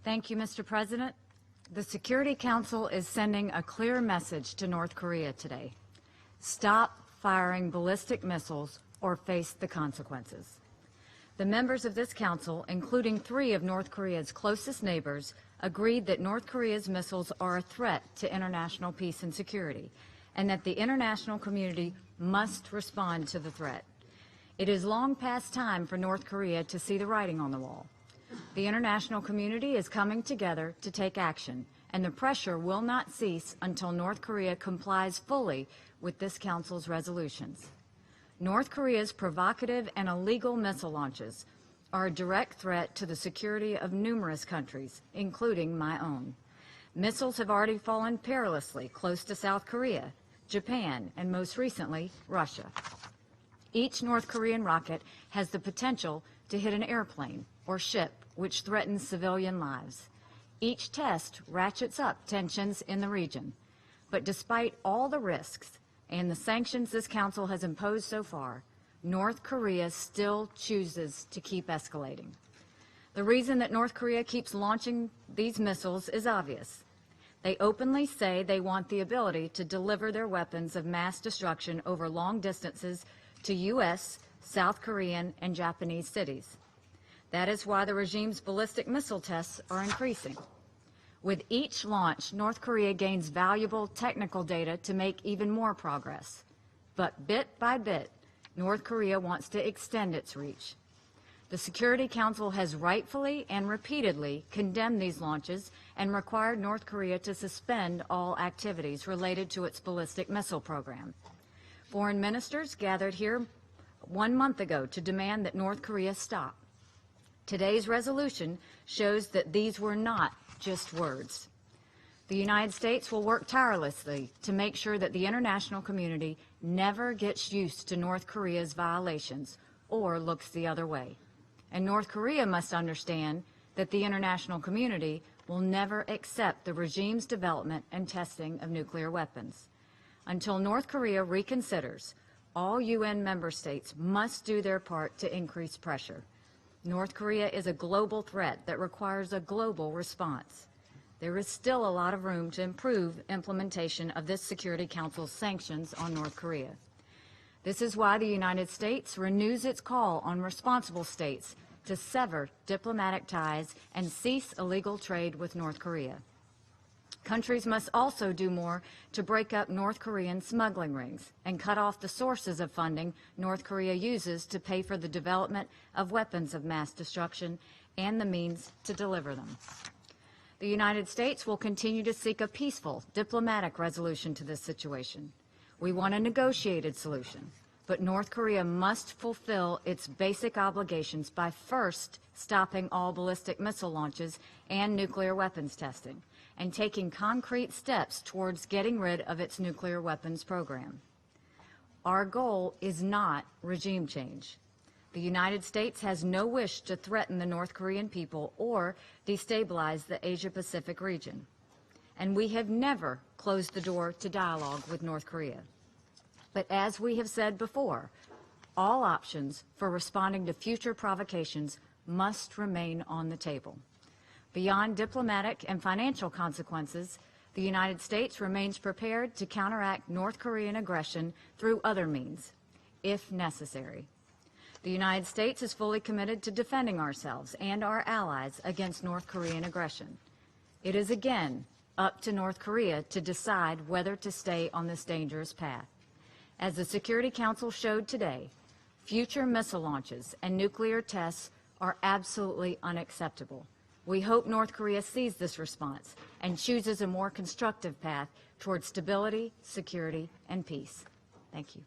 Thank you, Mr. President. The Security Council is sending a clear message to North Korea today. Stop firing ballistic missiles or face the consequences. The members of this council, including 3 of North Korea's closest neighbors, agreed that North Korea's missiles are a threat to international peace and security, and that the international community must respond to the threat. It is long past time for North Korea to see the writing on the wall. The international community is coming together to take action, and the pressure will not cease until North Korea complies fully with this Council's resolutions. North Korea's provocative and illegal missile launches are a direct threat to the security of numerous countries, including my own. Missiles have already fallen perilously close to South Korea, Japan, and most recently, Russia. Each North Korean rocket has the potential to hit an airplane or ship, which threatens civilian lives. Each test ratchets up tensions in the region. But despite all the risks and the sanctions this Council has imposed so far, North Korea still chooses to keep escalating. The reason that North Korea keeps launching these missiles is obvious. They openly say they want the ability to deliver their weapons of mass destruction over long distances to U.S., South Korean, and Japanese cities. That is why the regime's ballistic missile tests are increasing. With each launch, North Korea gains valuable technical data to make even more progress. But bit by bit, North Korea wants to extend its reach. The Security Council has rightfully and repeatedly condemned these launches and required North Korea to suspend all activities related to its ballistic missile program. Foreign ministers gathered here 1 month ago to demand that North Korea stop. Today's resolution shows that these were not just words. The United States will work tirelessly to make sure that the international community never gets used to North Korea's violations or looks the other way. And North Korea must understand that the international community will never accept the regime's development and testing of nuclear weapons. Until North Korea reconsiders, all UN member states must do their part to increase pressure. North Korea is a global threat that requires a global response. There is still a lot of room to improve implementation of this Security Council's sanctions on North Korea. This is why the United States renews its call on responsible states to sever diplomatic ties and cease illegal trade with North Korea. Countries must also do more to break up North Korean smuggling rings and cut off the sources of funding North Korea uses to pay for the development of weapons of mass destruction and the means to deliver them. The United States will continue to seek a peaceful, diplomatic resolution to this situation. We want a negotiated solution, but North Korea must fulfill its basic obligations by first stopping all ballistic missile launches and nuclear weapons testing, and taking concrete steps towards getting rid of its nuclear weapons program. Our goal is not regime change. The United States has no wish to threaten the North Korean people or destabilize the Asia-Pacific region. And we have never closed the door to dialogue with North Korea. But as we have said before, all options for responding to future provocations must remain on the table. Beyond diplomatic and financial consequences, the United States remains prepared to counteract North Korean aggression through other means, if necessary. The United States is fully committed to defending ourselves and our allies against North Korean aggression. It is again up to North Korea to decide whether to stay on this dangerous path. As the Security Council showed today, future missile launches and nuclear tests are absolutely unacceptable. We hope North Korea sees this response and chooses a more constructive path towards stability, security, and peace. Thank you.